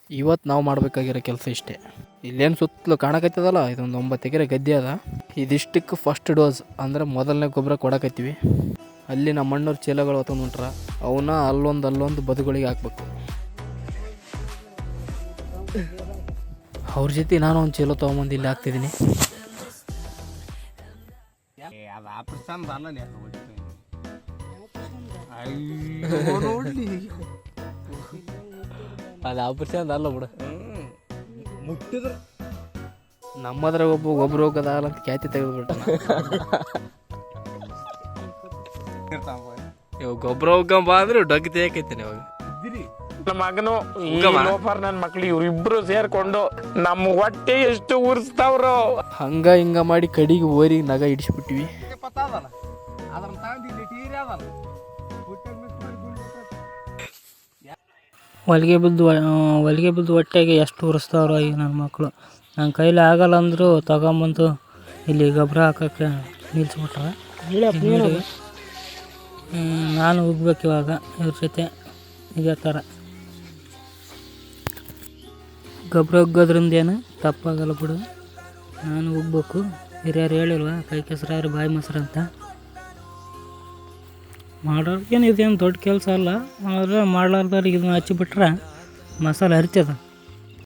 ಇವತ್ತು ನಾವು ಮಾಡಬೇಕಾಗಿರೋ ಕೆಲಸ ಇಷ್ಟೇ. ಇಲ್ಲೇನು ಸುತ್ತಲೂ ಕಾಣಕತ್ತದಲ್ಲ, ಇದೊಂದು 9 ಎಕರೆ ಗದ್ದೆ ಅದ. ಇದಿಷ್ಟಕ್ಕೆ ಫಸ್ಟ್ ಡೋಸ್ ಅಂದರೆ ಮೊದಲನೇ ಗೊಬ್ಬರ ಕೊಡಕತ್ತೀವಿ. ಅಲ್ಲಿ ನಮ್ಮ ಅಣ್ಣವ್ರ ಚೀಲಗಳು ಹೊತ್ಕೊಂಡು ಹೊಂಟ್ರ, ಅವನ್ನ ಅಲ್ಲೊಂದು ಬದುಗಳಿಗೆ ಹಾಕ್ಬೇಕು. ಅವ್ರ ಜೊತೆ ನಾನು ಒಂದು ಚೀಲ ತೊಗೊಂಬಂದು ಇಲ್ಲಿ ಹಾಕ್ತಿದ್ದೀನಿ. ಅದು ಆಪರೇಷನ್ ಅಲ್ಲ ಬಿಡು, ಮುಟ್ಟಿದ್ರು ನಮ್ಮದ್ರಾಗ ಒಬ್ರು ಹೋಗೋದಲ್ಲ ಅಂತ ಖ್ಯಾತಿ ತೆಗೆದುಬಿಟ್ಟ. ಇವಾಗ ಗೊಬ್ಬರ ಹೋಗಂಬ ಅಂದ್ರೆ ಡಗ್ ತೇಕೈತೇನೆ. ಇವಾಗ ನಮ್ಮ ಮಗನು ಲೋಫರ್ ನನ್ನ ಮಕ್ಳು ಇವ್ರಿಬ್ರು ಸೇರ್ಕೊಂಡು ನಮ್ಮ ಹೊಟ್ಟೆ ಎಷ್ಟು ಉರ್ಸ್ತಾವ್ರು. ಹಂಗ ಹಿಂಗ ಮಾಡಿ ಕಡಿಗೆ ಓರಿ ನಗ ಇಡಿಸ್ಬಿಟ್ಟಿವಿ. ಹೊಲಿಗೆ ಬಿದ್ದು ಹೊಟ್ಟೆಗೆ ಎಷ್ಟು ಉರಿಸ್ತಾವ್ರೋ ಈಗ ನನ್ನ ಮಕ್ಕಳು. ನನ್ನ ಕೈಲಿ ಆಗಲ್ಲ ಅಂದರೂ ತಗೊಂಬಂದು ಇಲ್ಲಿ ಗೊಬ್ಬರ ಹಾಕೋಕ್ಕೆ ನಿಲ್ಲಿಸ್ಬಿಟ್ರೆ ನಾನು ಹೋಗ್ಬೇಕು ಇವಾಗ ಇವ್ರ ಜೊತೆ. ಇದೇ ಥರ ಗೊಬ್ಬರ ಹೋಗೋದ್ರಿಂದ ಏನು ತಪ್ಪಾಗಲ್ಲ ಬಿಡು. ನಾನು ಹೋಗ್ಬೇಕು. ಹಿರಿಯರು ಹೇಳಿಲ್ವ, ಕೈ ಕೆಸರಾರು ಬಾಯಿ ಮೊಸರು ಅಂತ. ಮಾಡೋರ್ಗೇನು ಇದೇನು ದೊಡ್ಡ ಕೆಲಸ ಅಲ್ಲ, ಆದರೆ ಮಾಡ್ಲಾರ್ದವ್ರಿಗೆ ಇದನ್ನ ಹಚ್ಚಿಬಿಟ್ರೆ ಮಸಾಲೆ ಹರಿತದ.